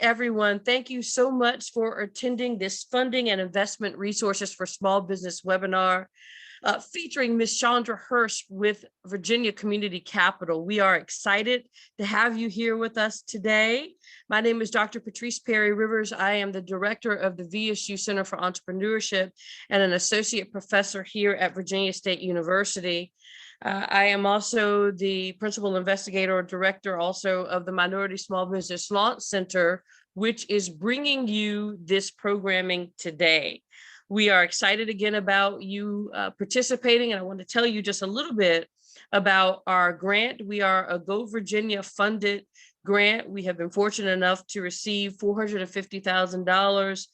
everyone. Thank you so much for attending this Funding and Investment Resources for Small Business webinar featuring Ms. Chandra Hurst with Virginia Community Capital. We are excited to have you here with us today. My name is Dr. Patrice Perry Rivers. I am the director of the VSU Center for Entrepreneurship and an associate professor here at Virginia State University. I am also the principal investigator or director also of the Minority Small Business Launch Center, which is bringing you this programming today. We are excited again about you participating, and I want to tell you just a little bit about our grant. We are a Go Virginia funded grant. We have been fortunate enough to receive $450,000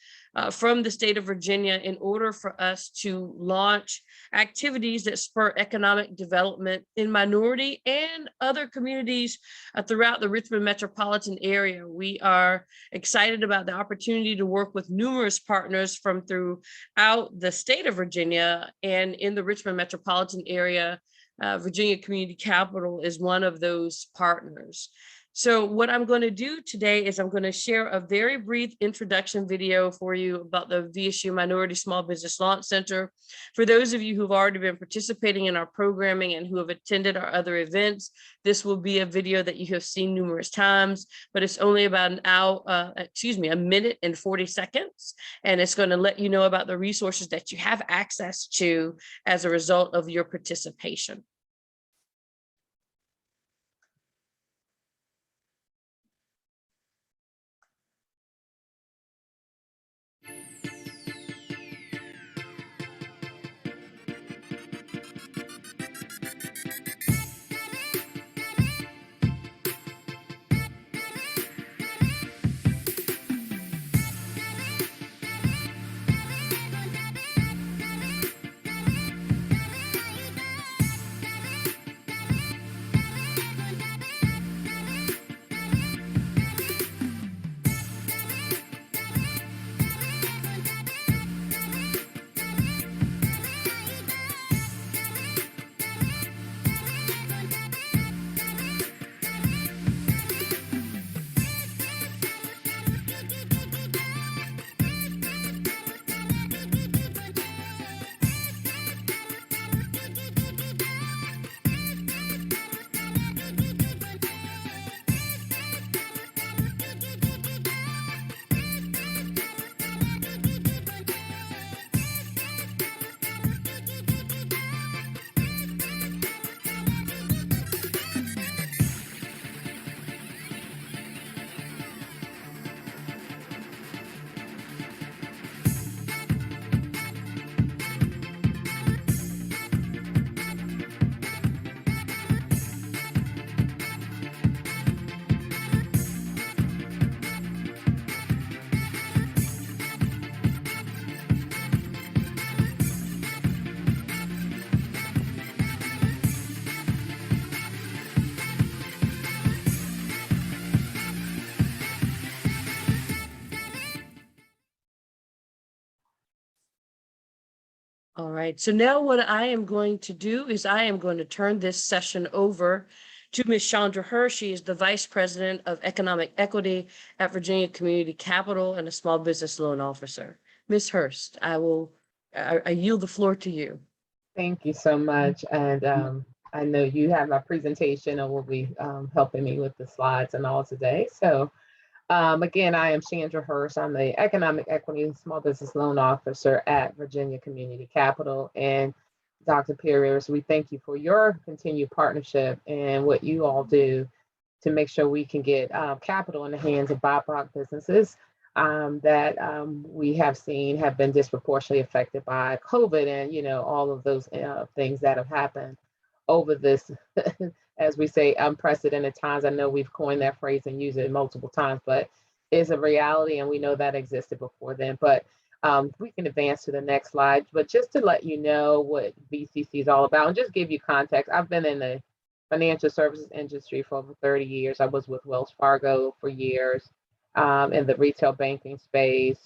from the state of Virginia in order for us to launch activities that spur economic development in minority and other communities throughout the Richmond metropolitan area. We are excited about the opportunity to work with numerous partners from throughout the state of Virginia and in the Richmond metropolitan area. Virginia Community Capital is one of those partners. So what I'm going to do today is I'm going to share a very brief introduction video for you about the VSU Minority Small Business Launch Center. For those of you who've already been participating in our programming and who have attended our other events, this will be a video that you have seen numerous times, but it's only about a minute and 40 seconds. And it's going to let you know about the resources that you have access to as a result of your participation. All right, so now what I am going to do is I am going to turn this session over to Ms. Chandra Hurst. She is the Vice President of Economic Equity at Virginia Community Capital and a Small Business Loan Officer. Ms. Hurst, I yield the floor to you. Thank you so much. And I know you have my presentation and will be helping me with the slides and all today. So again, I am Chandra Hurst. I'm the Economic Equity and Small Business Loan Officer at Virginia Community Capital. And Dr. Perry, we thank you for your continued partnership and what you all do to make sure we can get capital in the hands of BIPOC businesses that we have seen have been disproportionately affected by COVID and, all of those things that have happened over this, as we say, unprecedented times. I know we've coined that phrase and used it multiple times, but it's a reality and we know that existed before then. But we can advance to the next slide, but just to let you know what VCC is all about and just give you context. I've been in the financial services industry for over 30 years. I was with Wells Fargo for years in the retail banking space,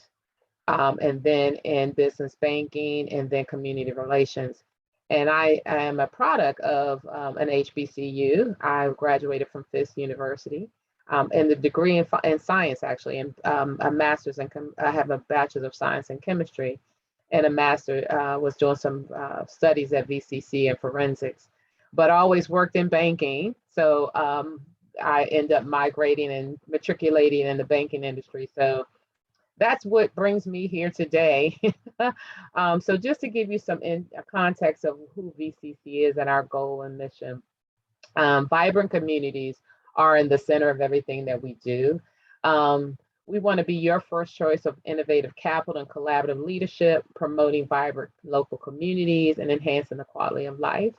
and then in business banking and then community relations. And I am a product of an HBCU. I graduated from Fisk University. and the degree in science, actually, and a master's in, I have a bachelor's of science in chemistry, and a master was doing some studies at VCC in forensics, but I always worked in banking. So I end up migrating and matriculating in the banking industry. So that's what brings me here today. So just to give you some context of who VCC is and our goal and mission, vibrant communities are in the center of everything that we do. We want to be your first choice of innovative capital and collaborative leadership, promoting vibrant local communities and enhancing the quality of life.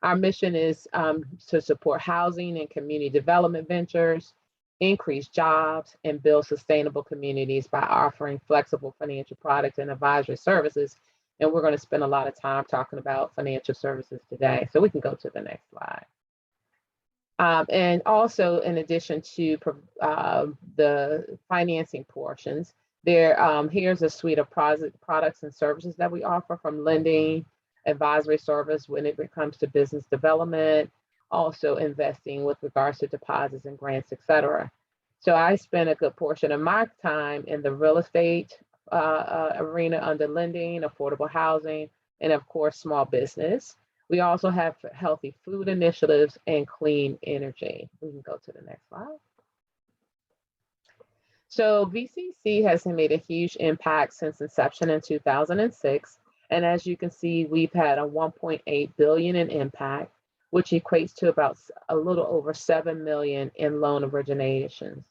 Our mission is to support housing and community development ventures, increase jobs, and build sustainable communities by offering flexible financial products and advisory services. And we're going to spend a lot of time talking about financial services today. So we can go to the next slide. And also, in addition to the financing portions, here's a suite of products and services that we offer, from lending, advisory service when it comes to business development, also investing with regards to deposits and grants, etc. So I spend a good portion of my time in the real estate arena under lending, affordable housing, and of course, small business. We also have healthy food initiatives and clean energy. We can go to the next slide. So VCC has made a huge impact since inception in 2006. And as you can see, we've had a 1.8 billion in impact, which equates to about a little over 7 million in loan originations.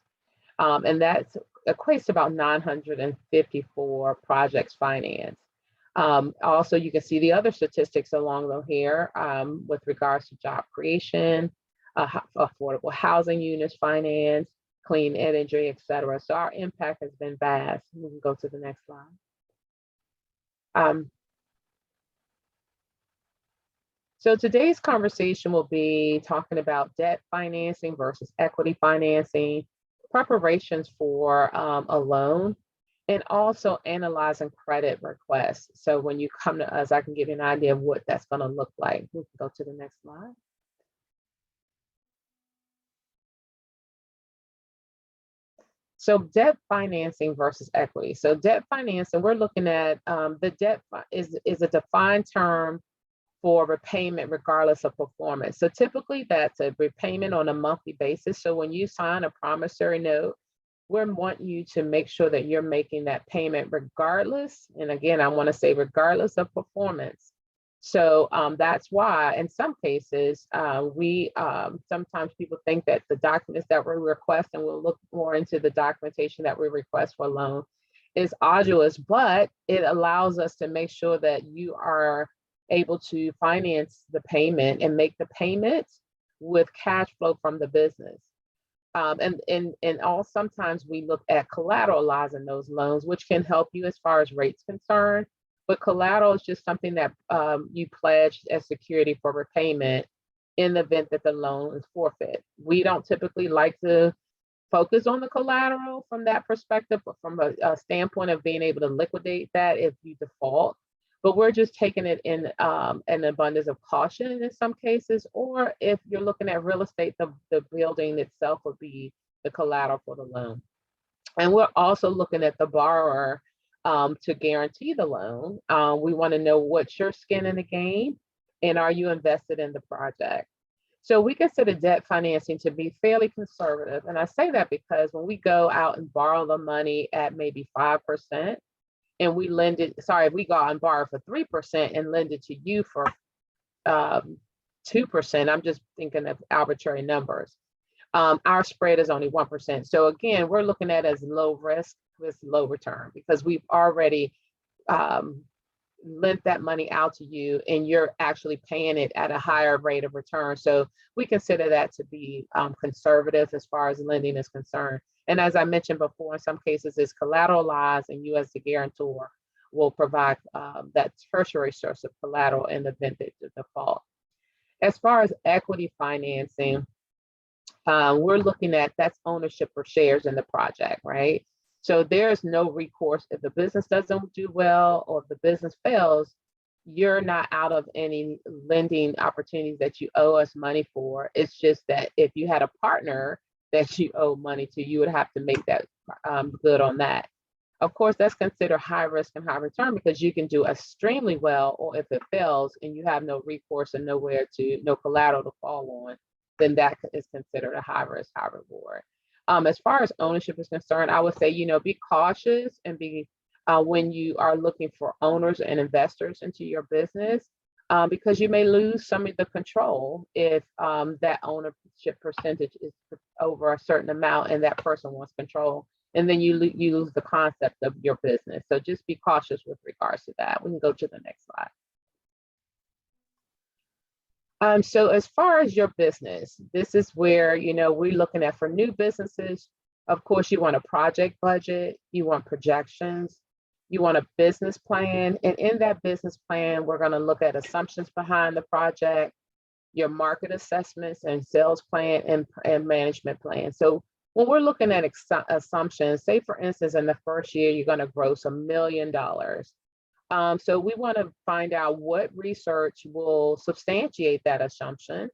And that equates to about 954 projects financed. Also, you can see the other statistics along here with regards to job creation, affordable housing units financed, clean energy, etc. So our impact has been vast. We can go to the next slide. So today's conversation will be talking about debt financing versus equity financing, preparations for a loan, and also analyzing credit requests. So when you come to us, I can give you an idea of what that's going to look like. We can go to the next slide. So debt financing versus equity. So debt financing, we're looking at the debt is a defined term for repayment regardless of performance. So typically that's a repayment on a monthly basis. So when you sign a promissory note, we want you to make sure that you're making that payment regardless. And again, I want to say regardless of performance. So that's why in some cases, sometimes people think that the documents that we request, and we'll look more into the documentation that we request for a loan, is arduous, but it allows us to make sure that you are able to finance the payment and make the payment with cash flow from the business. Sometimes we look at collateralizing those loans, which can help you as far as rates concerned. But collateral is just something that you pledge as security for repayment in the event that the loan is forfeit. We don't typically like to focus on the collateral from that perspective, but from a standpoint of being able to liquidate that if you default. But we're just taking it in an abundance of caution in some cases, or if you're looking at real estate, the building itself would be the collateral for the loan. And we're also looking at the borrower to guarantee the loan. We want to know what's your skin in the game, and are you invested in the project? So we consider debt financing to be fairly conservative. And I say that because when we go out and borrow the money at maybe 5%, and we lend it, if we go out and borrow for 3% and lend it to you for 2%, I'm just thinking of arbitrary numbers. Our spread is only 1%. So again, we're looking at it as low risk with low return, because we've already lent that money out to you and you're actually paying it at a higher rate of return. So we consider that to be conservative as far as lending is concerned. And as I mentioned before, in some cases it's collateralized, and you as the guarantor will provide that tertiary source of collateral in the event of default. As far as equity financing, we're looking at that's ownership or shares in the project, right? So there's no recourse. If the business doesn't do well or if the business fails, you're not out of any lending opportunities that you owe us money for. It's just that if you had a partner that you owe money to, you would have to make that good on that. Of course, that's considered high risk and high return because you can do extremely well, or if it fails and you have no recourse and no collateral to fall on, then that is considered a high risk, high reward. As far as ownership is concerned, I would say, be cautious and be when you are looking for owners and investors into your business, because you may lose some of the control if that ownership percentage is over a certain amount and that person wants control. And then you lose the concept of your business. So just be cautious with regards to that. We can go to the next slide. So as far as your business, this is where, we're looking at for new businesses. Of course, you want a project budget, you want projections, you want a business plan. And in that business plan, we're going to look at assumptions behind the project, your market assessments and sales plan and management plan. So when we're looking at assumptions, say for instance, in the first year, you're going to gross $1 million. So we want to find out what research will substantiate that assumption.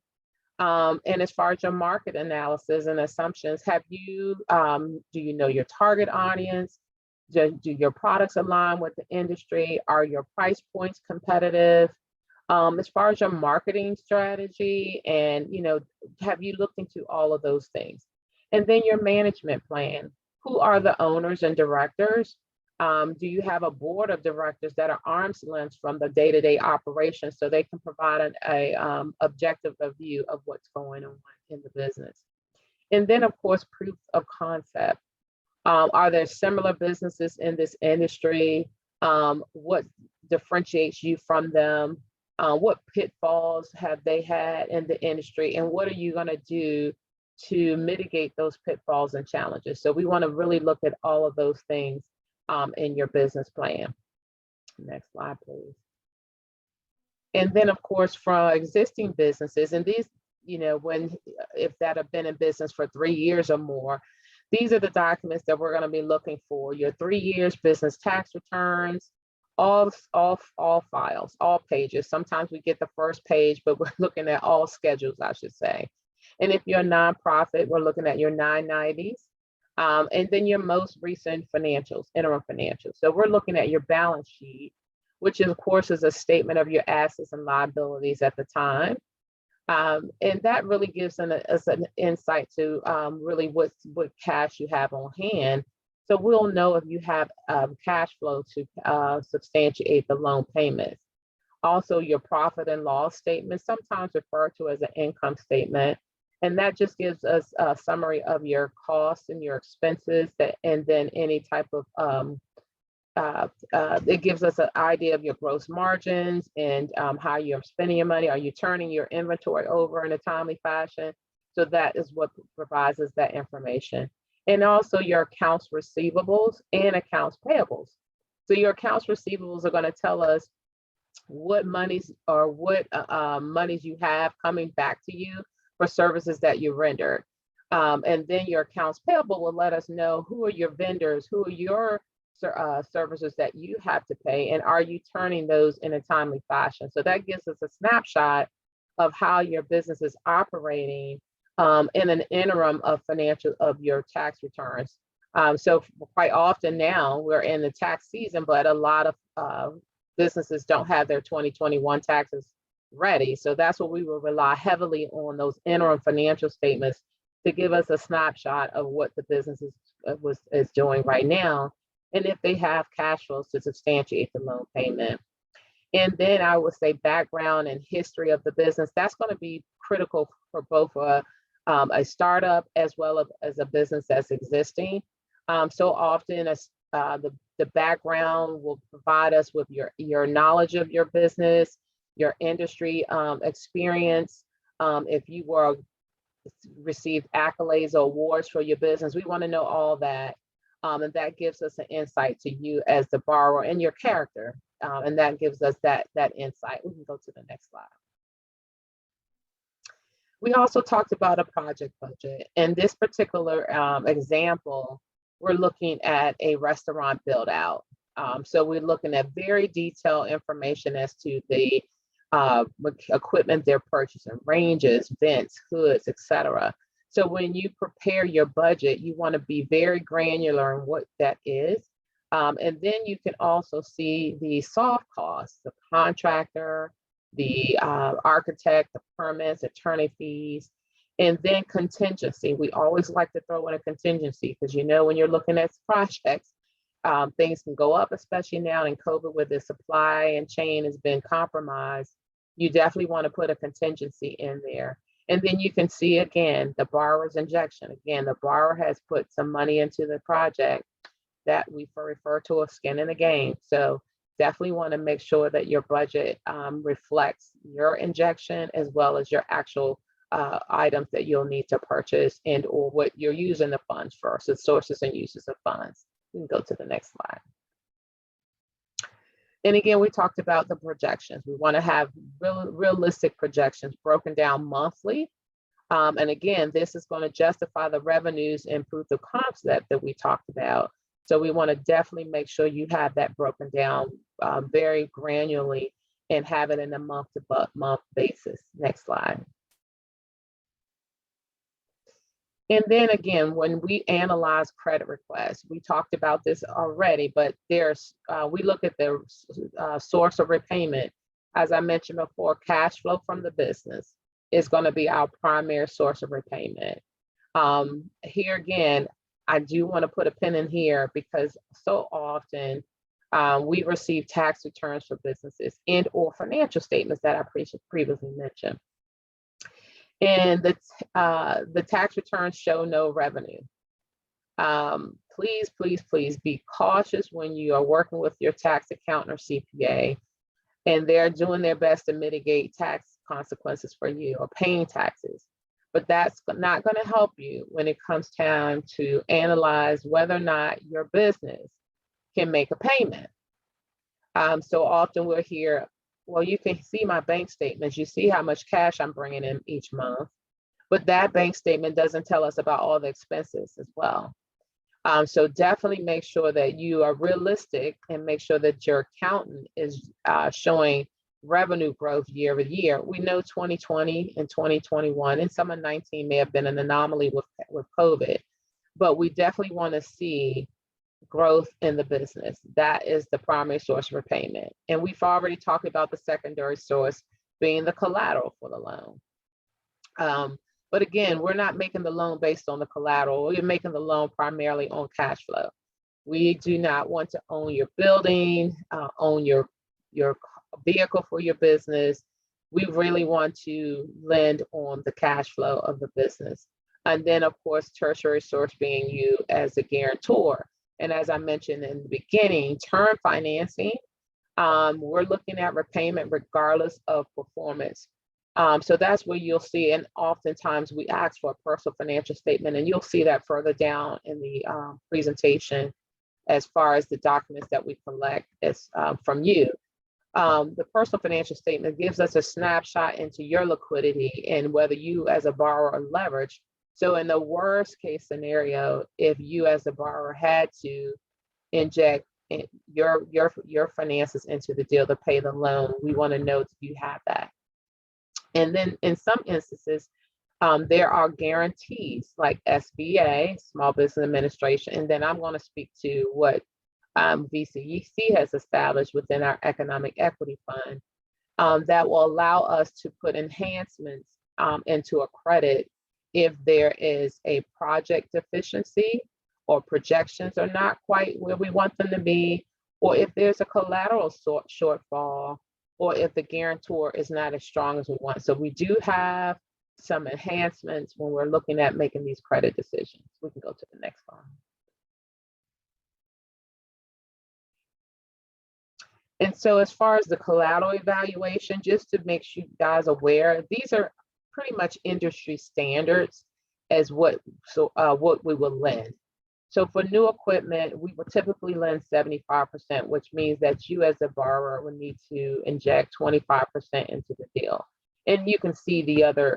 And as far as your market analysis and assumptions, do you know your target audience? Do your products align with the industry? Are your price points competitive? As far as your marketing strategy, and have you looked into all of those things? And then your management plan. Who are the owners and directors? Do you have a board of directors that are arm's length from the day-to-day operations so they can provide an objective view of what's going on in the business? And then, of course, proof of concept. Are there similar businesses in this industry? What differentiates you from them? What pitfalls have they had in the industry? And what are you going to do to mitigate those pitfalls and challenges? So we want to really look at all of those things in your business plan. Next slide, please. And then, of course, from existing businesses, and these, if that have been in business for 3 years or more, these are the documents that we're going to be looking for. Your 3 years business tax returns, all files, all pages. Sometimes we get the first page, but we're looking at all schedules, I should say. And if you're a nonprofit, we're looking at your 990s. And then your most recent financials, interim financials. So we're looking at your balance sheet, which of course is a statement of your assets and liabilities at the time. And that really gives us an insight to really what cash you have on hand. So we'll know if you have cash flow to substantiate the loan payments. Also, your profit and loss statement, sometimes referred to as an income statement. And that just gives us a summary of your costs and your expenses, and then any type of, it gives us an idea of your gross margins and how you're spending your money. Are you turning your inventory over in a timely fashion? So that is what provides us that information. And also your accounts receivables and accounts payables. So your accounts receivables are going to tell us what monies or what monies you have coming back to you for services that you rendered. And then your accounts payable will let us know who are your vendors, who are your services that you have to pay, and are you turning those in a timely fashion? So that gives us a snapshot of how your business is operating in an interim of your tax returns. So quite often now we're in the tax season, but a lot of businesses don't have their 2021 taxes ready. So that's what we will rely heavily on, those interim financial statements, to give us a snapshot of what the business is doing right now, and if they have cash flows to substantiate the loan payment. And then I would say background and history of the business. That's going to be critical for both a startup as well as a business that's existing. So often the background will provide us with your knowledge of your business, your industry experience. If you received accolades or awards for your business, we want to know all that. And that gives us an insight to you as the borrower and your character. And that gives us that insight. We can go to the next slide. We also talked about a project budget. In this particular example, we're looking at a restaurant build out. So we're looking at very detailed information as to the equipment they're purchasing, ranges, vents, hoods, etc. So when you prepare your budget, you want to be very granular in what that is. And then you can also see the soft costs, the contractor, the architect, the permits, attorney fees, and then contingency. We always like to throw in a contingency because when you're looking at projects, things can go up, especially now in COVID where the supply and chain has been compromised. You definitely want to put a contingency in there. And then you can see again the borrower's injection. Again, the borrower has put some money into the project that we refer to as skin in the game. So definitely want to make sure that your budget reflects your injection as well as your actual items that you'll need to purchase and or what you're using the funds for. So sources and uses of funds. We can go to the next slide. And again, we talked about the projections. We want to have realistic projections broken down monthly. And again, this is going to justify the revenues and proof of concept that we talked about. So we want to definitely make sure you have that broken down very granularly and have it in a month-to-month basis. Next slide. And then again, when we analyze credit requests, we talked about this already, but we look at the source of repayment. As I mentioned before, cash flow from the business is going to be our primary source of repayment. Here again, I do want to put a pin in here because so often we receive tax returns for businesses and or financial statements that I previously mentioned. And the tax returns show no revenue. Please, please, please be cautious when you are working with your tax accountant or CPA, and they're doing their best to mitigate tax consequences for you or paying taxes. But that's not going to help you when it comes time to analyze whether or not your business can make a payment. So often we'll hear, well, you can see my bank statements. You see how much cash I'm bringing in each month, but that bank statement doesn't tell us about all the expenses as well. So definitely make sure that you are realistic and make sure that your accountant is showing revenue growth year over year. We know 2020 and 2021 and some of 19 may have been an anomaly with COVID, but we definitely want to see growth in the business. That is the primary source of repayment. And we've already talked about the secondary source being the collateral for the loan. But again, we're not making the loan based on the collateral. We're making the loan primarily on cash flow. We do not want to own your building, own your vehicle for your business. We really want to lend on the cash flow of the business. And then of course, tertiary source being you as a guarantor. And as I mentioned in the beginning, term financing, we're looking at repayment regardless of performance. So that's where you'll see, and oftentimes we ask for a personal financial statement, and you'll see that further down in the presentation as far as the documents that we collect from you. The personal financial statement gives us a snapshot into your liquidity and whether you as a borrower are leveraged. So in the worst case scenario, if you as a borrower had to inject your finances into the deal to pay the loan, we want to know that you have that. And then in some instances, there are guarantees like SBA, Small Business Administration, and then I'm going to speak to what VCEC has established within our Economic Equity Fund that will allow us to put enhancements into a credit if there is a project deficiency or projections are not quite where we want them to be, or if there's a collateral shortfall, or if the guarantor is not as strong as we want. So we do have some enhancements when we're looking at making these credit decisions. We can go to the next one. And so as far as the collateral evaluation, just to make you guys aware, these are pretty much industry standards as what we will lend. So for new equipment, we will typically lend 75%, which means that you as a borrower would need to inject 25% into the deal. And you can see the other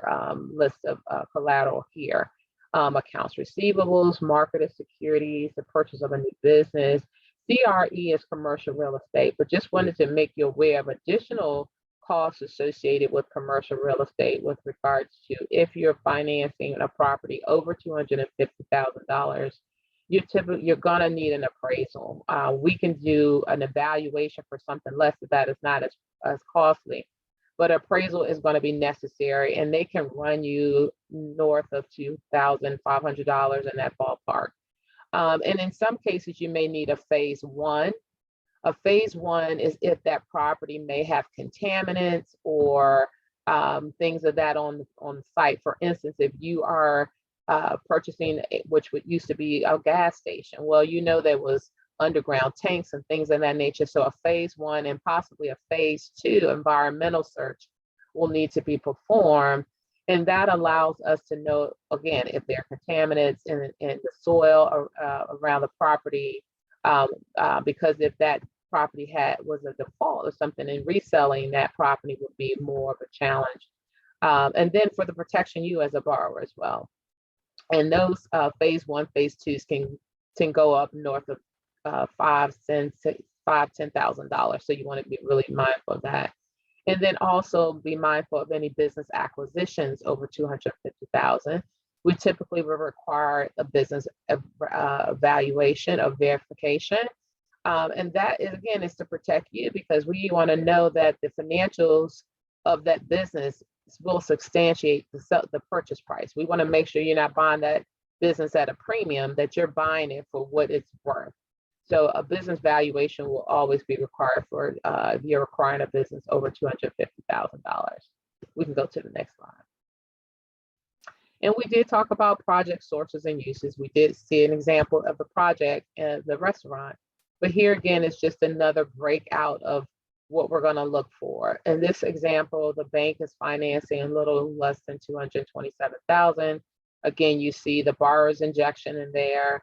list of collateral here. Accounts receivables, marketed securities, the purchase of a new business. CRE is commercial real estate, but just wanted to make you aware of additional costs associated with commercial real estate with regards to if you're financing a property over $250,000, you're gonna need an appraisal. We can do an evaluation for something less that is not as costly, but appraisal is going to be necessary, and they can run you north of $2,500 in that ballpark. And in some cases, you may need a phase one. A phase one is if that property may have contaminants or things of that on site. For instance, if you are purchasing, which used to be a gas station, well, you know there was underground tanks and things of that nature. So a phase one and possibly a phase two environmental search will need to be performed. And that allows us to know, again, if there are contaminants in the soil around the property, because if that property was a default or something, and reselling that property would be more of a challenge. And then for the protection you as a borrower as well. And those phase one, phase twos can go up north of $10,000. So you want to be really mindful of that. And then also be mindful of any business acquisitions over $250,000. We typically will require a business evaluation or verification. And that is, again, is to protect you, because we want to know that the financials of that business will substantiate the purchase price. We want to make sure you're not buying that business at a premium, that you're buying it for what it's worth. So a business valuation will always be required for if you're acquiring a business over $250,000. We can go to the next slide. And we did talk about project sources and uses. We did see an example of the project and the restaurant, but here again, it's just another breakout of what we're going to look for. In this example, the bank is financing a little less than $227,000. Again, you see the borrower's injection in there.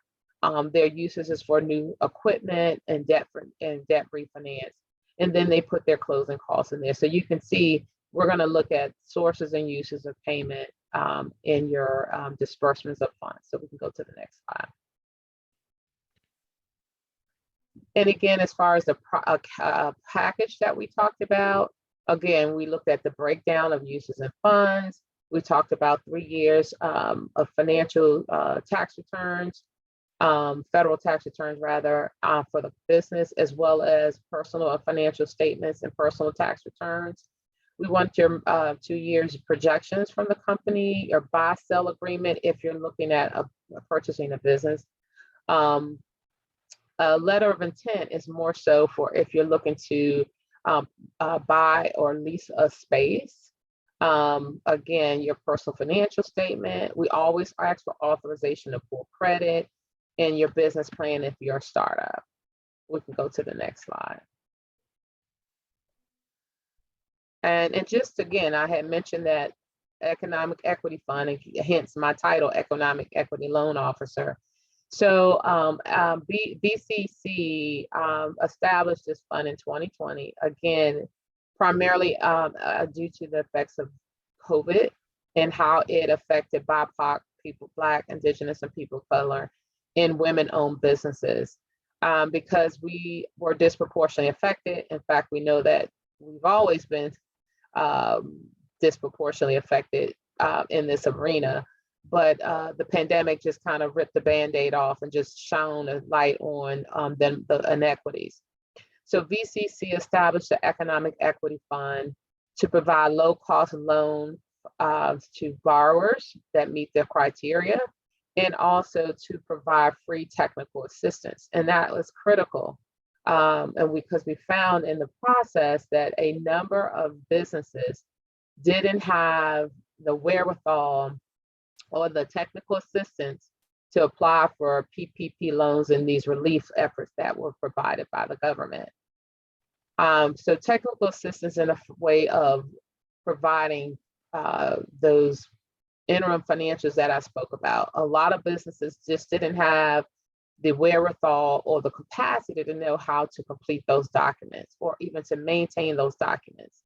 Their uses is for new equipment and debt refinance. And then they put their closing costs in there. So you can see we're going to look at sources and uses of payment in your disbursements of funds. So we can go to the next slide. And again, as far as the package that we talked about, again, we looked at the breakdown of uses and funds. We talked about 3 years of financial tax returns, federal tax returns rather, for the business, as well as personal and financial statements and personal tax returns. We want your 2 years projections from the company, your buy-sell agreement if you're looking at purchasing a business. A letter of intent is more so for if you're looking to buy or lease a space. Again, your personal financial statement. We always ask for authorization to pull credit, and your business plan if you're a startup. We can go to the next slide. And just again, I had mentioned that economic equity fund, and hence my title, Economic Equity Loan Officer. So BCC established this fund in 2020, again, primarily due to the effects of COVID and how it affected BIPOC people, Black, Indigenous, and people of color in women-owned businesses, because we were disproportionately affected. In fact, we know that we've always been disproportionately affected in this arena. But the pandemic just kind of ripped the Band-Aid off and just shone a light on the inequities. So VCC established the Economic Equity Fund to provide low-cost loan to borrowers that meet their criteria, and also to provide free technical assistance. And that was critical. And because we found in the process that a number of businesses didn't have the wherewithal or the technical assistance to apply for PPP loans and these relief efforts that were provided by the government. So technical assistance in a way of providing those interim financials that I spoke about. A lot of businesses just didn't have the wherewithal or the capacity to know how to complete those documents or even to maintain those documents.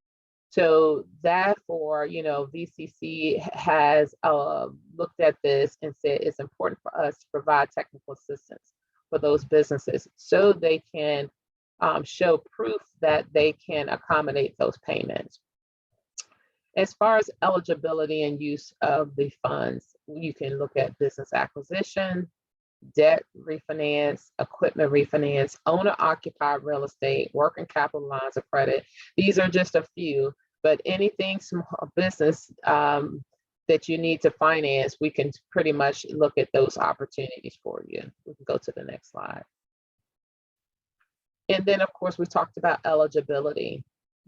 So therefore, VCC has looked at this and said it's important for us to provide technical assistance for those businesses so they can show proof that they can accommodate those payments. As far as eligibility and use of the funds, you can look at business acquisition, debt refinance, equipment refinance, owner occupied real estate, working capital lines of credit. These are just a few, but anything small business that you need to finance, we can pretty much look at those opportunities for you. We can go to the next slide. And then of course, we talked about eligibility.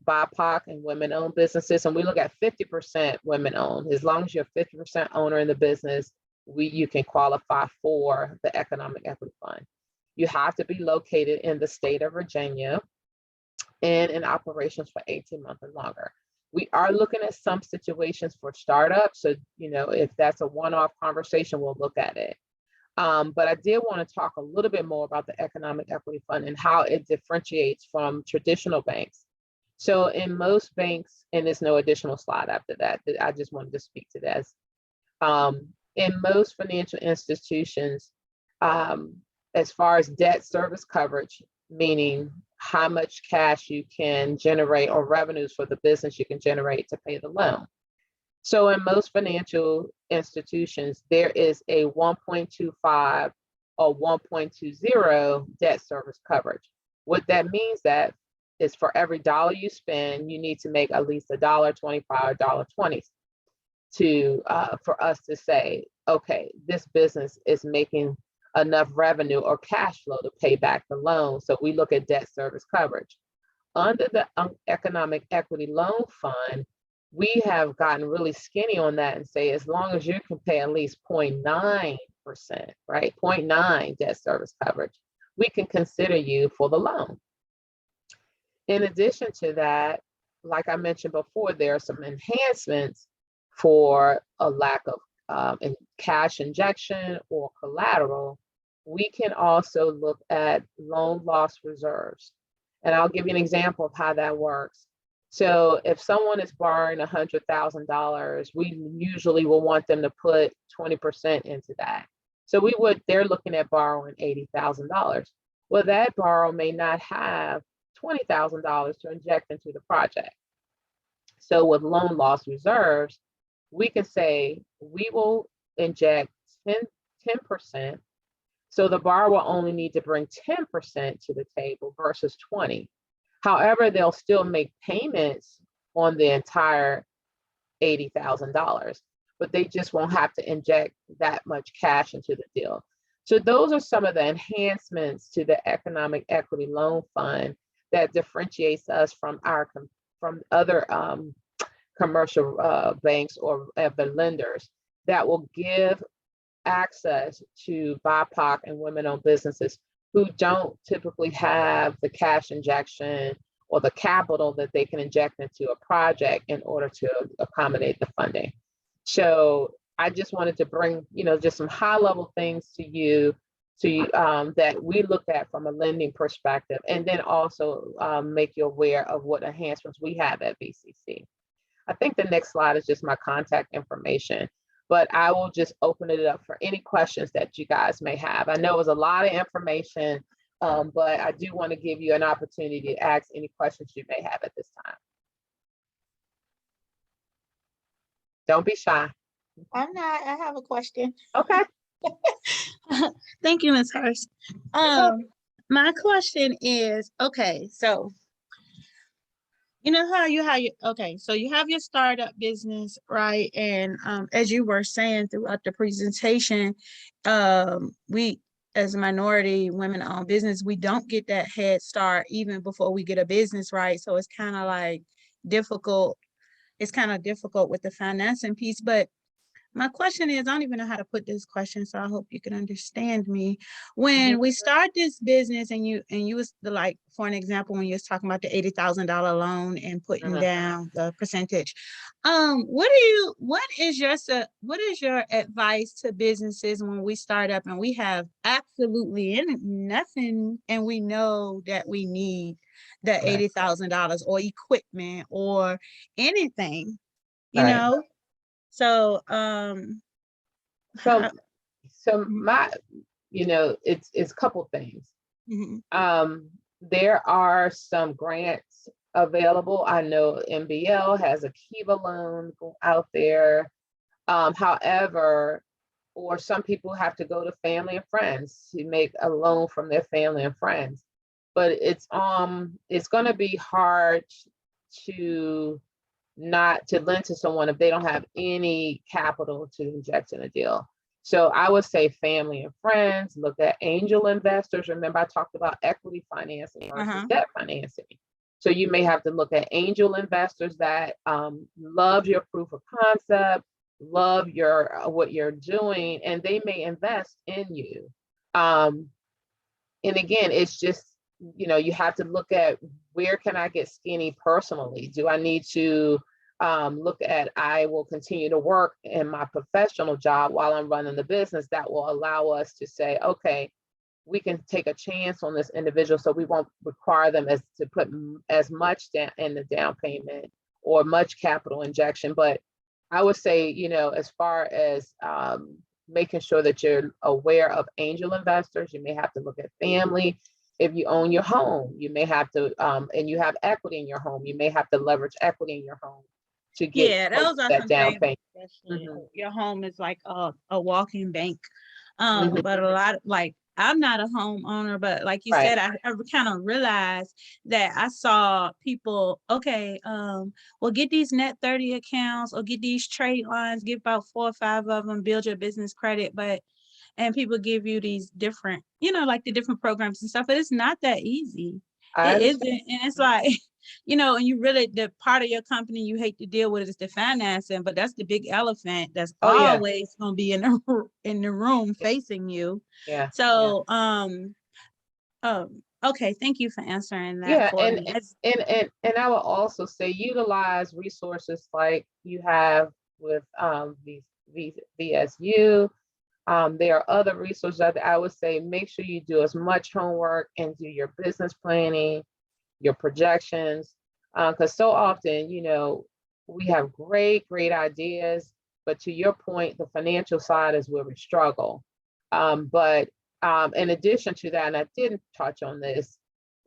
BIPOC and women-owned businesses, and we look at 50% women-owned. As long as you're 50% owner in the business, you can qualify for the Economic Equity Fund. You have to be located in the state of Virginia and in operations for 18 months and longer. We are looking at some situations for startups, so if that's a one-off conversation, we'll look at it. But I did want to talk a little bit more about the Economic Equity Fund and how it differentiates from traditional banks. So in most banks, and there's no additional slide after that, I just wanted to speak to this. In most financial institutions, as far as debt service coverage, meaning how much cash you can generate or revenues for the business you can generate to pay the loan. So in most financial institutions, there is a 1.25 or 1.20 debt service coverage. What that means that is for every dollar you spend, you need to make at least $1.25, $1.20 for us to say, okay, this business is making enough revenue or cash flow to pay back the loan. So we look at debt service coverage. Under the Economic Equity Loan Fund, we have gotten really skinny on that and say, as long as you can pay at least 0.9%, right? 0.9 debt service coverage, we can consider you for the loan. In addition to that, like I mentioned before, there are some enhancements for a lack of cash injection or collateral. We can also look at loan loss reserves. And I'll give you an example of how that works. So if someone is borrowing $100,000, we usually will want them to put 20% into that. So they're looking at borrowing $80,000. Well, that borrower may not have $20,000 to inject into the project. So with loan loss reserves, we can say we will inject 10%. So the borrower will only need to bring 10% to the table versus 20. However, they'll still make payments on the entire $80,000, but they just won't have to inject that much cash into the deal. So those are some of the enhancements to the Economic Equity Loan Fund that differentiates us from other commercial banks or the lenders that will give access to BIPOC and women-owned businesses who don't typically have the cash injection or the capital that they can inject into a project in order to accommodate the funding. So I just wanted to bring, just some high-level things to you that we looked at from a lending perspective, and then also make you aware of what enhancements we have at BCC. I think the next slide is just my contact information, but I will just open it up for any questions that you guys may have. I know it was a lot of information, but I do want to give you an opportunity to ask any questions you may have at this time. Don't be shy. I'm not. I have a question. Okay. Thank you, Ms. Hurst. My question is, okay, so so you have your startup business, right? And as you were saying throughout the presentation, we as a minority women-owned business, we don't get that head start even before we get a business, right? So it's kind of like difficult. It's kind of difficult with the financing piece, but my question is, I don't even know how to put this question, so I hope you can understand me. When we start this business and you was like, for an example, when you was talking about the $80,000 loan and putting down the percentage, what is your advice to businesses when we start up and we have absolutely nothing and we know that we need the $80,000 or equipment or anything, you know? So, my, it's a couple things. There are some grants available. I know MBL has a Kiva loan out there. However, or some people have to go to family and friends to make a loan from their family and friends. But it's going to be hard to not to lend to someone if they don't have any capital to inject in a deal. So I would say family and friends, look at angel investors. Remember, I talked about equity financing versus debt financing. So you may have to look at angel investors that love your proof of concept, love your what you're doing, and they may invest in you. And again, it's just, you have to look at, where can I get skinny personally? Do I need to look at, I will continue to work in my professional job while I'm running the business? That will allow us to say, okay, we can take a chance on this individual, so we won't require them to put as much down in the down payment or much capital injection. But I would say, as far as making sure that you're aware of angel investors, you may have to look at family. If you own your home, you may have to, and you have equity in your home, you may have to leverage equity in your home to get those are that some down things, payment. especially your home is like a walking bank. But a lot of, like, I'm not a homeowner, but like you said, I kind of realized that I saw people, okay, well, get these net 30 accounts or get these trade lines, get about 4 or 5 of them, build your business credit. And people give you these different, like the different programs and stuff, but it's not that easy. It isn't. And it's like, and you really, the part of your company you hate to deal with is the financing, but that's the big elephant that's always going to be in the room facing you. Yeah. So, okay. Thank you for answering that. And I will also say, utilize resources like you have with VSU. There are other resources that I would say, make sure you do as much homework and do your business planning, your projections, because so often, we have great ideas, but to your point, the financial side is where we struggle. But in addition to that, and I didn't touch on this,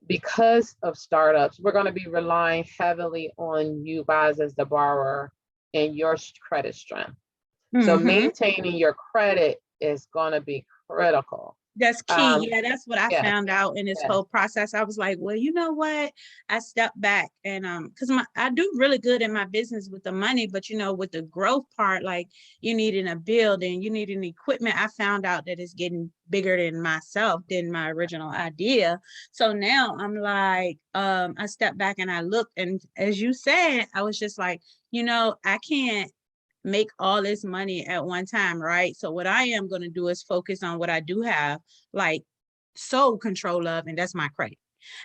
because of startups, we're going to be relying heavily on you guys as the borrower and your credit strength. So maintaining your credit is going to be critical. That's key. That's what I found out in this whole process. I was like, well, you know what? I stepped back and because I do really good in my business with the money, but with the growth part, like you need a building, you need an equipment. I found out that it's getting bigger than myself, than my original idea. So now I'm like, I stepped back and I looked, and as you said, I was just like, I can't make all this money at one time, right? So what I am going to do is focus on what I do have like sole control of, and that's my credit.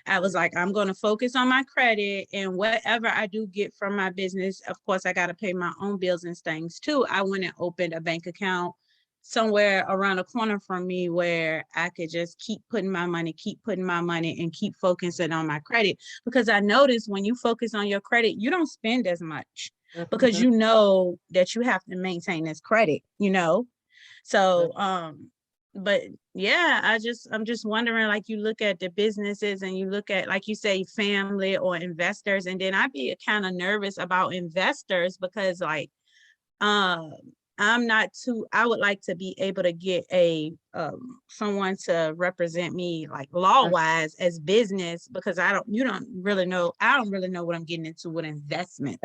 I was like, I'm going to focus on my credit, and whatever I do get from my business, of course, I got to pay my own bills and things too. I went and opened a bank account somewhere around the corner from me where I could just keep putting my money and keep focusing on my credit, because I noticed when you focus on your credit, you don't spend as much. Because you know that you have to maintain this credit, So, but yeah, I'm just wondering, like, you look at the businesses and you look at, like you say, family or investors, and then I'd be kind of nervous about investors because, like, I would like to be able to get someone to represent me, like law wise, as business, because I don't really know what I'm getting into with investment,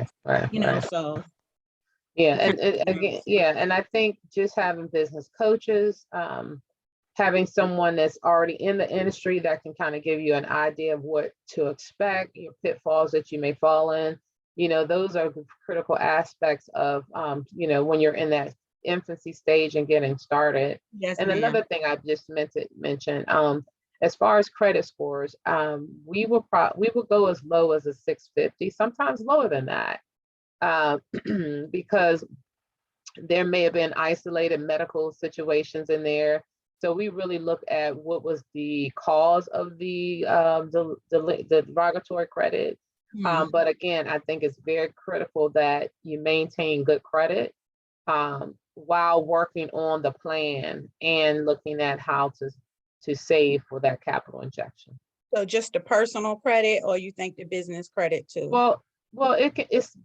so. Yeah. And again, and I think just having business coaches, having someone that's already in the industry that can kind of give you an idea of what to expect, your pitfalls that you may fall in. Those are critical aspects of, when you're in that infancy stage and getting started. Yes, and ma'am. Another thing I just meant to mention, as far as credit scores, we will go as low as a 650, sometimes lower than that, because there may have been isolated medical situations in there. So we really look at what was the cause of the derogatory credit. But again, I think it's very critical that you maintain good credit while working on the plan and looking at how to save for that capital injection. So just the personal credit, or you think the business credit too? Well, it's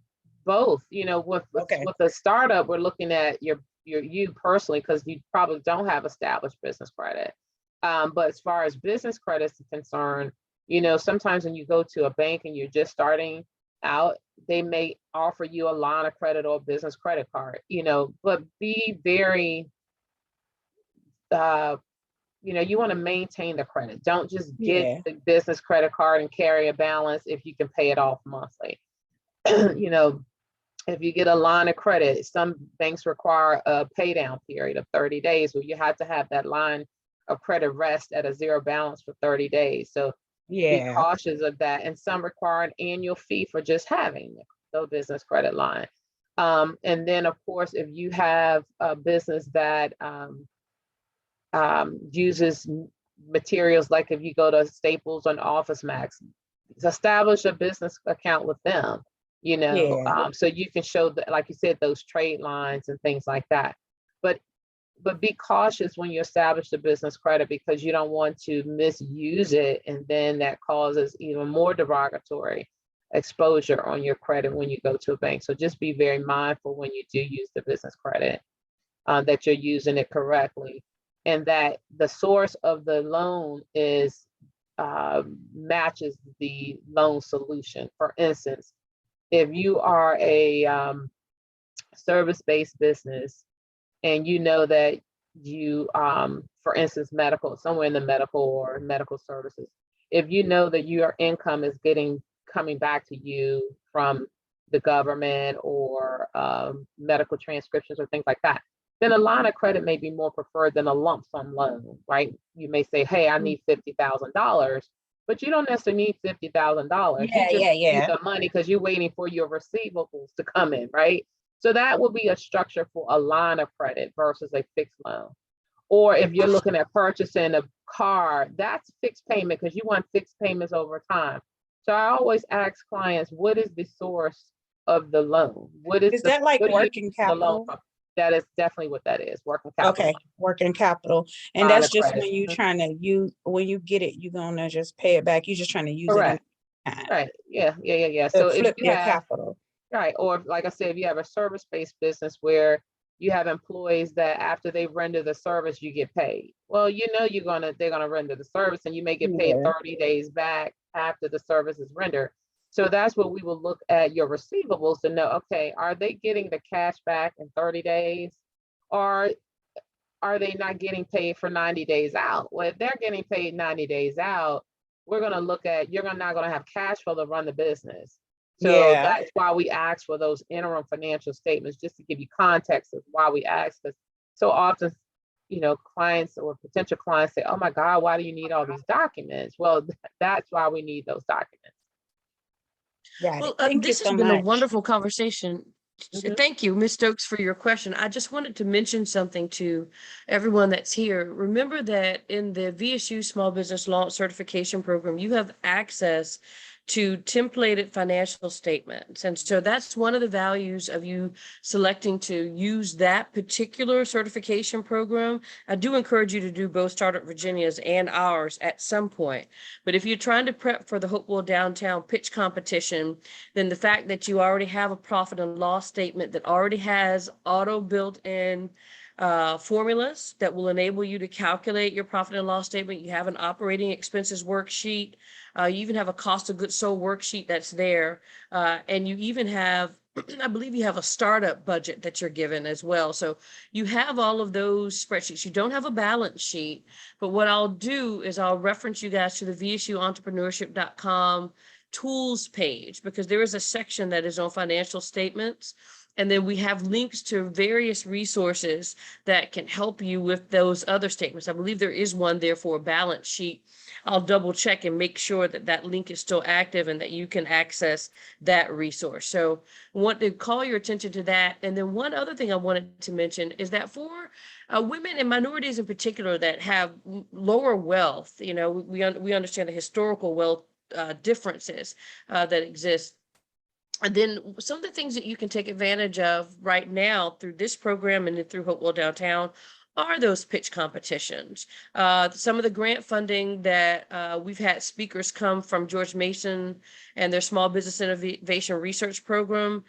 both. You know, with Okay. the startup, we're looking at you personally, because you probably don't have established business credit. But as far as business credit is concerned, you know, sometimes when you go to a bank and you're just starting out, they may offer you a line of credit or a business credit card, you know, but be very, you know, you want to maintain the credit. Don't just get Yeah. the business credit card and carry a balance if you can pay it off monthly. You know, if you get a line of credit, some banks require a pay down period of 30 days where you have to have that line of credit rest at a zero balance for 30 days. So be Yeah. cautious of that. And some require an annual fee for just having the business credit line. And then, of course, if you have a business that uses materials, like if you go to Staples or Office Max, establish a business account with them, you know, Yeah. so you can show that, like you said, those trade lines and things like that. But be cautious when you establish the business credit, because you don't want to misuse it, and then that causes even more derogatory exposure on your credit when you go to a bank. So just be very mindful when you do use the business credit, that you're using it correctly, and that the source of the loan is matches the loan solution. For instance, if you are a service-based business, and you know that you, for instance, medical, somewhere in the medical or medical services, if you know that your income is coming back to you from the government or medical transcriptions or things like that, then a line of credit may be more preferred than a lump sum loan, right? You may say, hey, I need $50,000, but you don't necessarily need $50,000. You Yeah. just Yeah. need Yeah. the money because you're waiting for your receivables to come in, right? So that will be a structure for a line of credit versus a fixed loan. Or if you're looking at purchasing a car, that's fixed payment because you want fixed payments over time. So I always ask clients, what is the source of the loan? Is that like what do you working use the loan capital? from? That is definitely what that is, working capital, Okay, working capital. And line that's of just credit. when you trying to when you get it, you're gonna just pay it back. You're just trying to use it in Correct. time Right. Yeah. to So if flip you your have, capital. right, or like I said, if you have a service-based business where you have employees that after they render the service, you get paid. Well, you know they're gonna render the service, and you may get paid Yeah. 30 days back after the service is rendered. So that's what we will look at your receivables to know, okay, are they getting the cash back in 30 days? Or are they not getting paid for 90 days out? Well, if they're getting paid 90 days out, we're going to look at, you're not going to have cash flow to run the business. So Yeah. that's why we ask for those interim financial statements, just to give you context of why we ask. Because so often, you know, clients or potential clients say, oh my God, why do you need all these documents? Well, that's why we need those documents. Got it. Well, Thank you this has so been a much. wonderful conversation. Mhm. Thank you, Ms. Stokes, for your question. I just wanted to mention something to everyone that's here. Remember that in the VSU Small Business Law Certification Program, you have access to templated financial statements. And so that's one of the values of you selecting to use that particular certification program. I do encourage you to do both Startup Virginia's and ours at some point. But if you're trying to prep for the Hopewell Downtown pitch competition, then the fact that you already have a profit and loss statement that already has auto built-in formulas that will enable you to calculate your profit and loss statement. You have an operating expenses worksheet. You even have a cost of goods sold worksheet that's there. And you even have, I believe you have a startup budget that you're given as well. So you have all of those spreadsheets. You don't have a balance sheet, but what I'll do is I'll reference you guys to the vsuentrepreneurship.com tools page, because there is a section that is on financial statements. And then we have links to various resources that can help you with those other statements. I believe there is one there for a balance sheet. I'll double check and make sure that that link is still active and that you can access that resource. So I want to call your attention to that. And then one other thing I wanted to mention is that for women and minorities in particular that have lower wealth, you know, we understand the historical wealth differences that exist. And then some of the things that you can take advantage of right now through this program and through Hopewell Downtown are those pitch competitions. Some of the grant funding that we've had speakers come from George Mason and their Small Business Innovation Research Program.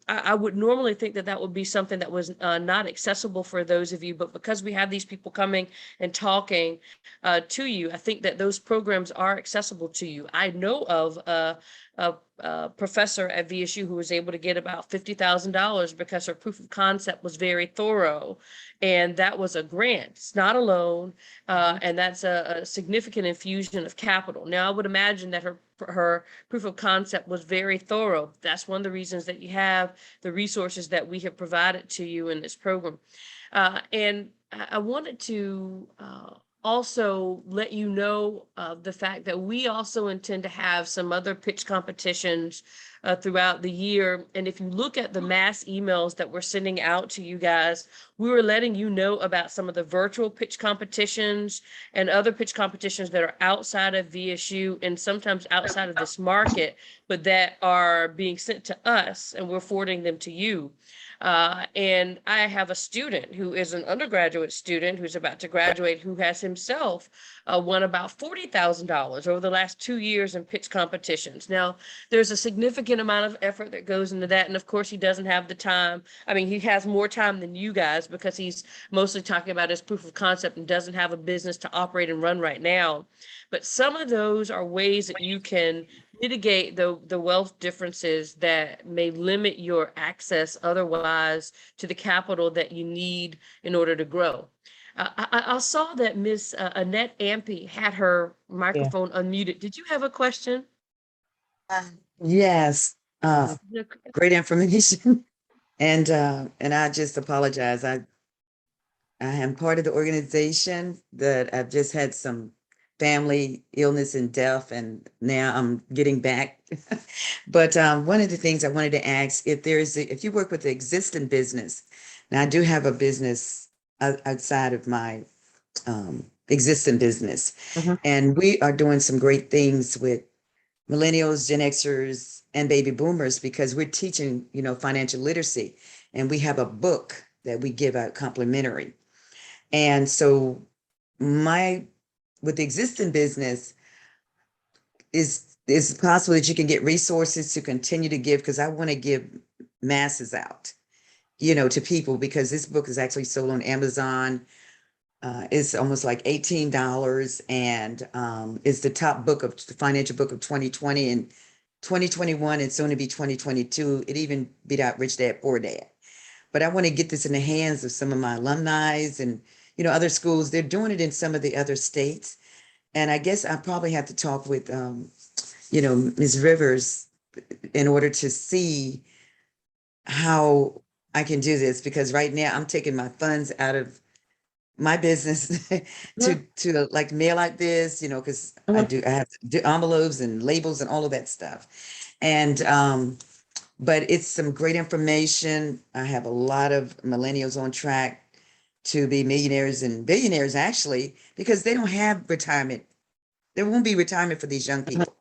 I would normally think that that would be something that was not accessible for those of you, but because we have these people coming and talking to you, I think that those programs are accessible to you. I know of a professor at VSU who was able to get about $50,000 because her proof of concept was very thorough. And that was a grant. It's not a loan. And that's a significant infusion of capital. Now, I would imagine that her proof of concept was very thorough. That's one of the reasons that you have the resources that we have provided to you in this program. And I wanted to also let you know the fact that we also intend to have some other pitch competitions throughout the year. And if you look at the mass emails that we're sending out to you guys, we were letting you know about some of the virtual pitch competitions and other pitch competitions that are outside of VSU and sometimes outside of this market, but that are being sent to us and we're forwarding them to you. And I have a student who is an undergraduate student who's about to graduate, who has himself won about $40,000 over the last 2 years in pitch competitions. Now, there's a significant amount of effort that goes into that. And of course, he doesn't have the time. I mean, he has more time than you guys because he's mostly talking about his proof of concept and doesn't have a business to operate and run right now. But some of those are ways that you can mitigate the wealth differences that may limit your access otherwise to the capital that you need in order to grow. I saw that Miss Annette Ampey had her microphone unmuted. Did you have a question? Yes, great information. And I just apologize. I am part of the organization that I've just had some family illness and death, and now I'm getting back. But one of the things I wanted to ask, if you work with the existing business, now I do have a business outside of my existing business, and we are doing some great things with millennials, Gen Xers, and baby boomers because we're teaching, financial literacy, and we have a book that we give out complimentary. And so with the existing business, is it possible that you can get resources to continue to give? Because I want to give masses out, to people, because this book is actually sold on Amazon. It's almost like $18, and it's the top the financial book of 2020 and 2021. It's soon to be 2022. It even beat out Rich Dad Poor Dad. But I want to get this in the hands of some of my alumni and other schools. They're doing it in some of the other states. And I guess I probably have to talk with, Ms. Rivers in order to see how I can do this, because right now I'm taking my funds out of my business to like mail like this, because I have to do envelopes and labels and all of that stuff. And, but it's some great information. I have a lot of millennials on track to be millionaires and billionaires, actually, because they don't have retirement. There won't be retirement for these young people.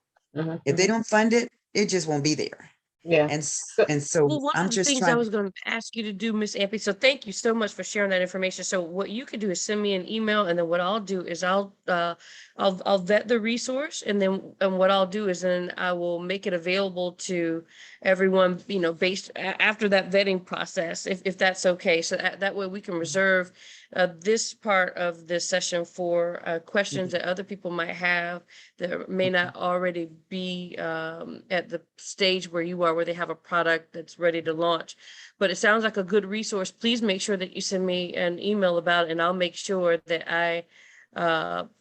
If they don't fund it, it just won't be there. Yeah. And so Well, one I'm of the just things I trying. was going to ask you to do, Miss Ampey, so thank you so much for sharing that information. So what you could do is send me an email, and then what I'll do is I'll vet the resource, and what I'll do is then I will make it available to everyone, based after that vetting process, if that's okay. So that way we can reserve this part of this session for questions that other people might have that may not already be at the stage where you are, where they have a product that's ready to launch. But it sounds like a good resource. Please make sure that you send me an email about it, and I'll make sure that I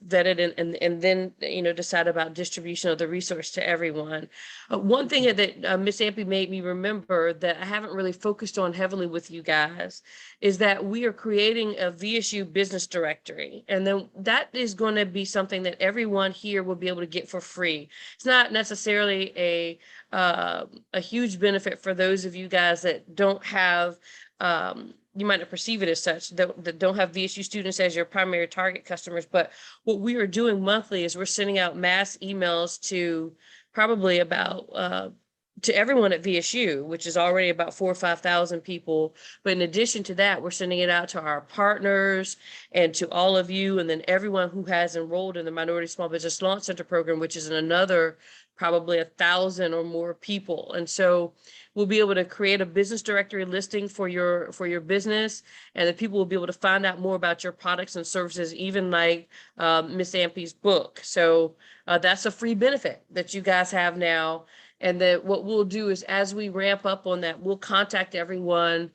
vet it and then decide about distribution of the resource to everyone. One thing that Miss Ampey made me remember that I haven't really focused on heavily with you guys is that we are creating a VSU business directory, and then that is going to be something that everyone here will be able to get for free. It's not necessarily a huge benefit for those of you guys that don't have you might not perceive it as such, that don't have VSU students as your primary target customers. But what we are doing monthly is we're sending out mass emails to probably about to everyone at VSU, which is already about 4,000 or 5,000 people. But in addition to that, we're sending it out to our partners and to all of you, and then everyone who has enrolled in the Minority Small Business Launch Center program, which is another probably 1,000 or more people. And so we'll be able to create a business directory listing for your business, and then people will be able to find out more about your products and services, even like Miss Ampy's book. So that's a free benefit that you guys have now. And that what we'll do is, as we ramp up on that, we'll contact everyone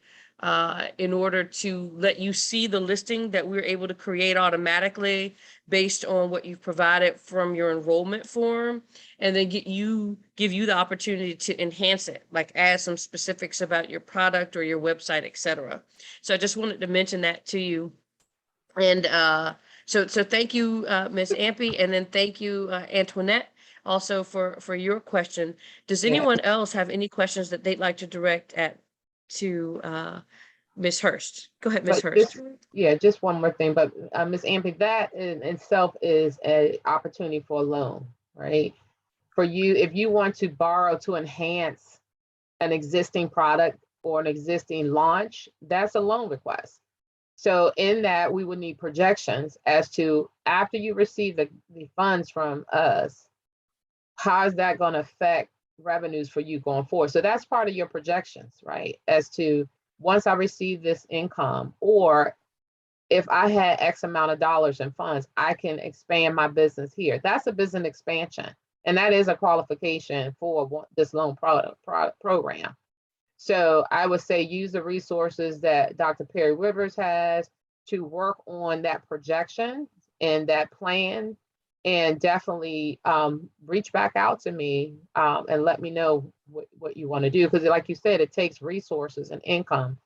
in order to let you see the listing that we're able to create automatically based on what you've provided from your enrollment form, and then give you the opportunity to enhance it, like add some specifics about your product or your website, etc. So I just wanted to mention that to you. And so thank you, Ms. Ampy, and then thank you, Antoinette, also for your question. Does Yeah. anyone else have any questions that they'd like to direct to Ms. Hurst? Go ahead, Ms. But Hurst. just one more thing, but Ms. Ampy, that in itself is an opportunity for a loan, right? For you, if you want to borrow to enhance an existing product or an existing launch, that's a loan request. So in that, we would need projections as to, after you receive the funds from us, how is that going to affect revenues for you going forward? So that's part of your projections, right? As to, once I receive this income, or if I had X amount of dollars in funds, I can expand my business here. That's a business expansion. And that is a qualification for this loan program. So I would say use the resources that Dr. Perry Rivers has to work on that projection and that plan, and definitely reach back out to me and let me know what you want to do. Because like you said, it takes resources and income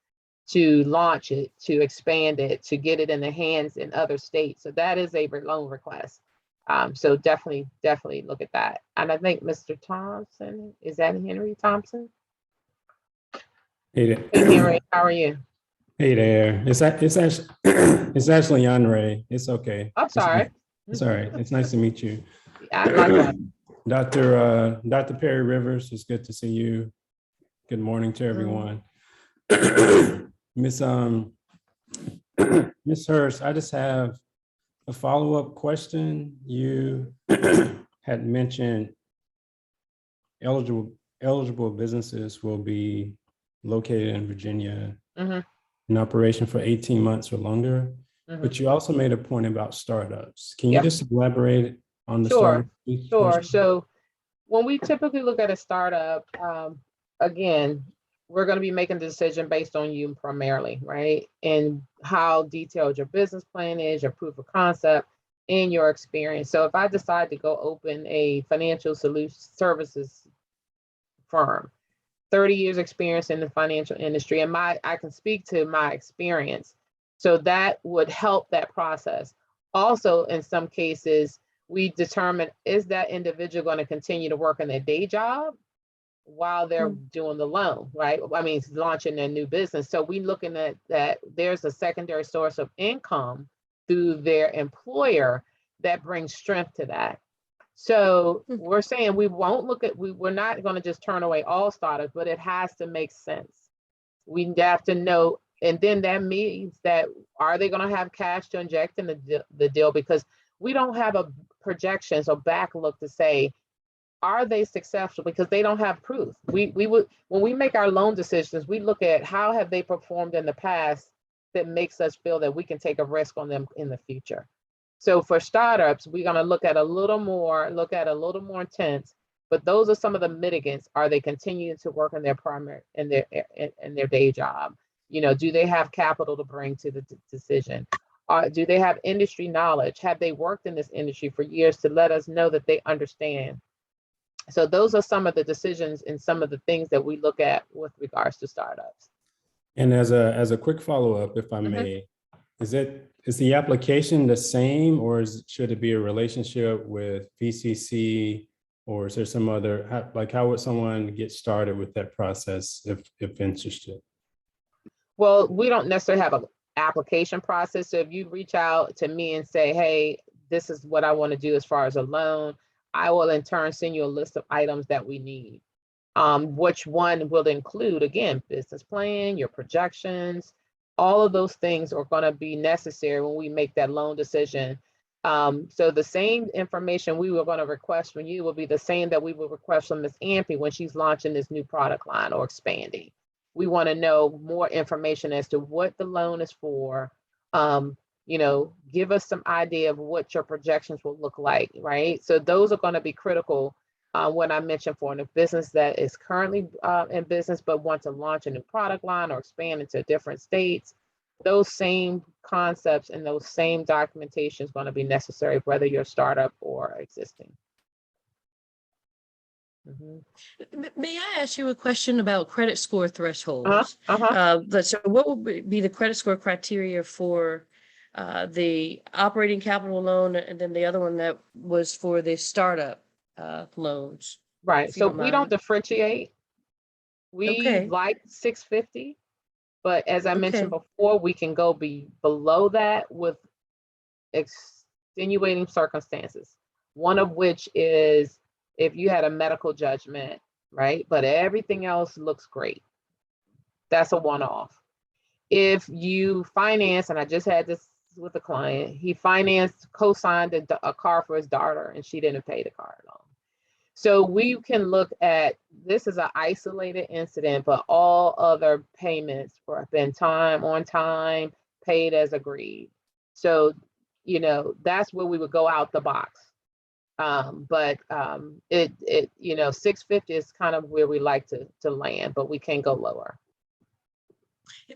to launch it, to expand it, to get it in the hands in other states. So that is a loan request. So definitely look at that. And I think Mr. Thompson, is that Henry Thompson? Hey Hey, there. Henry, how are you? Hey there. It's actually it's actually Andre. It's okay. I'm sorry. It's all right. It's nice to meet you. I like Dr. Perry Rivers, it's good to see you. Good morning to everyone. Miss Miss Hurst, I just have a follow-up question. You had mentioned eligible businesses will be located in Virginia in operation for 18 months or longer. But you also made a point about startups. Can you just elaborate on the startup? Sure. So when we typically look at a startup, again, we're going to be making a decision based on you primarily, right? And how detailed your business plan is, your proof of concept, and your experience. So if I decide to go open a financial services firm, 30 years experience in the financial industry, and I can speak to my experience. So that would help that process. Also, in some cases, we determine, is that individual going to continue to work in their day job while they're doing the loan, right? I mean, launching their new business. So we looking at that there's a secondary source of income through their employer that brings strength to that. So we're saying we're not going to just turn away all startups, but it has to make sense. We have to know, and then that means that, are they going to have cash to inject in the deal? Because we don't have a projections or backlook to say, are they successful? Because they don't have proof. We would, when we make our loan decisions, we look at how have they performed in the past that makes us feel that we can take a risk on them in the future. So for startups, we're going to look at a little more intense, but those are some of the mitigants. Are they continuing to work in their primary, in their day job? You know, do they have capital to bring to the decision? Do they have industry knowledge? Have they worked in this industry for years to let us know that they understand? So those are some of the decisions and some of the things that we look at with regards to startups. And as a quick follow-up, if I may, is the application the same, or should it be a relationship with VCC, or is there some other, how would someone get started with that process if interested? Well, we don't necessarily have an application process. So if you reach out to me and say, hey, this is what I want to do as far as a loan, I will in turn send you a list of items that we need. which one will include, again, business plan, your projections, all of those things are going to be necessary when we make that loan decision. So the same information we were going to request from you will be the same that we will request from Ms. Ampey when she's launching this new product line or expanding. We want to know more information as to what the loan is for. Give us some idea of what your projections will look like, right? So those are going to be critical when I mentioned for a business that is currently in business but wants to launch a new product line or expand into different states. Those same concepts and those same documentation is going to be necessary, whether you're a startup or existing. May I ask you a question about credit score thresholds? So what would be the credit score criteria for the operating capital loan, and then the other one that was for the startup loans? Right. So we don't differentiate. We like 650, but as I mentioned before, we can go below that with extenuating circumstances. One of which is if you had a medical judgment, right? But everything else looks great. That's a one-off. If you finance, and I just had this with a client, he co-signed a car for his daughter and she didn't pay the car loan. So we can look at, this is an isolated incident, but all other payments have been on time, paid as agreed. So, that's where we would go out the box. But 650 is kind of where we like to land, but we can go lower.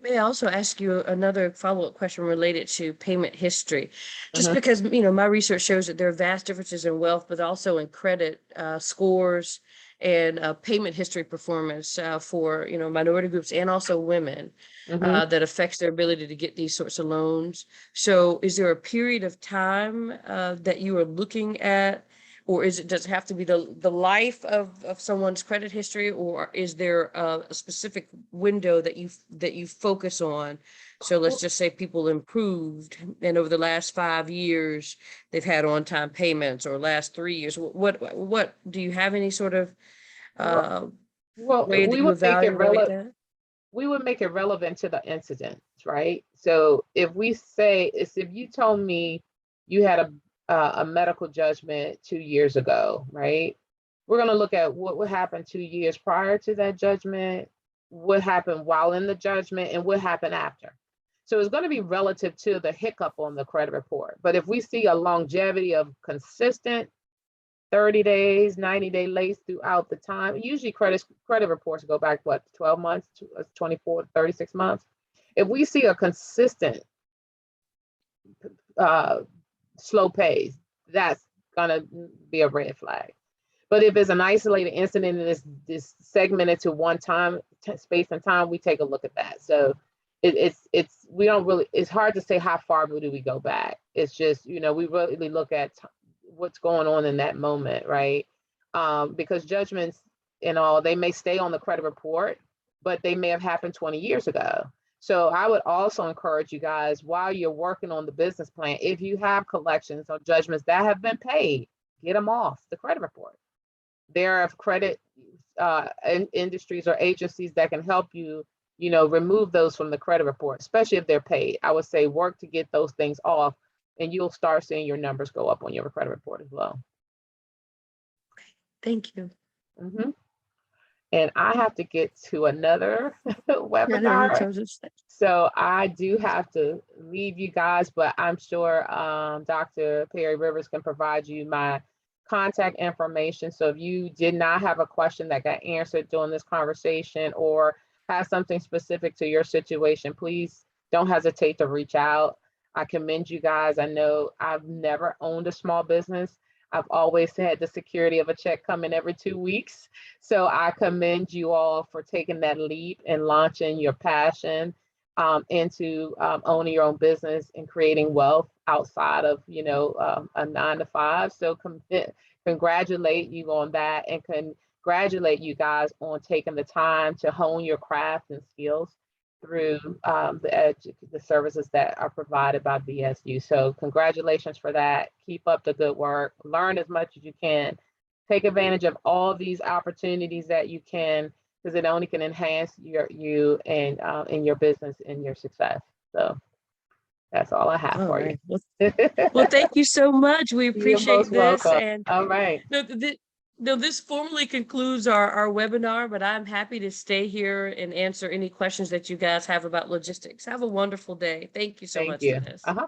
May I also ask you another follow-up question related to payment history? Just because, my research shows that there are vast differences in wealth, but also in credit scores and payment history performance for, minority groups and also women that affects their ability to get these sorts of loans. So is there a period of time that you are looking at? Or does it have to be the life of someone's credit history, or is there a specific window that you focus on? So let's just say people improved, and over the last 5 years they've had on-time payments, or last 3 years. What do you have any sort of way that you evaluate that? We would make it relevant to the incident, right? So if you told me you had a medical judgment 2 years ago, right? We're going to look at what happened 2 years prior to that judgment, what happened while in the judgment, and what happened after. So it's going to be relative to the hiccup on the credit report. But if we see a longevity of consistent 30 days, 90-day late throughout the time, usually credit reports go back, 12 months, 24, 36 months. If we see a consistent slow pace, that's gonna be a red flag. But if it's an isolated incident and it's segmented to one time, space and time, we take a look at that. So it's hard to say how far do we go back. It's just, we really look at what's going on in that moment, right? Because judgments and all, they may stay on the credit report, but they may have happened 20 years ago. So I would also encourage you guys, while you're working on the business plan, if you have collections or judgments that have been paid, get them off the credit report. There are credit industries or agencies that can help you, remove those from the credit report, especially if they're paid. I would say work to get those things off, and you'll start seeing your numbers go up on your credit report as well. Okay, thank you. And I have to get to another webinar. So I do have to leave you guys, but I'm sure Dr. Perry Rivers can provide you my contact information. So if you did not have a question that got answered during this conversation or have something specific to your situation, please don't hesitate to reach out. I commend you guys. I know I've never owned a small business. I've always had the security of a check coming every 2 weeks. So I commend you all for taking that leap and launching your passion into owning your own business and creating wealth outside of, a 9-to-5. So congratulate you on that, and congratulate you guys on taking the time to hone your craft and skills through the services that are provided by VSU. So congratulations for that. Keep up the good work. Learn as much as you can take advantage of all these opportunities that you can, because it only can enhance you and in your business and your success. So that's all I have All for right. you. Well, thank you so much. We You're appreciate most this. welcome. And All right. this formally concludes our webinar, but I'm happy to stay here and answer any questions that you guys have about logistics. Have a wonderful day. Thank you so Thank much you. for this. Uh-huh.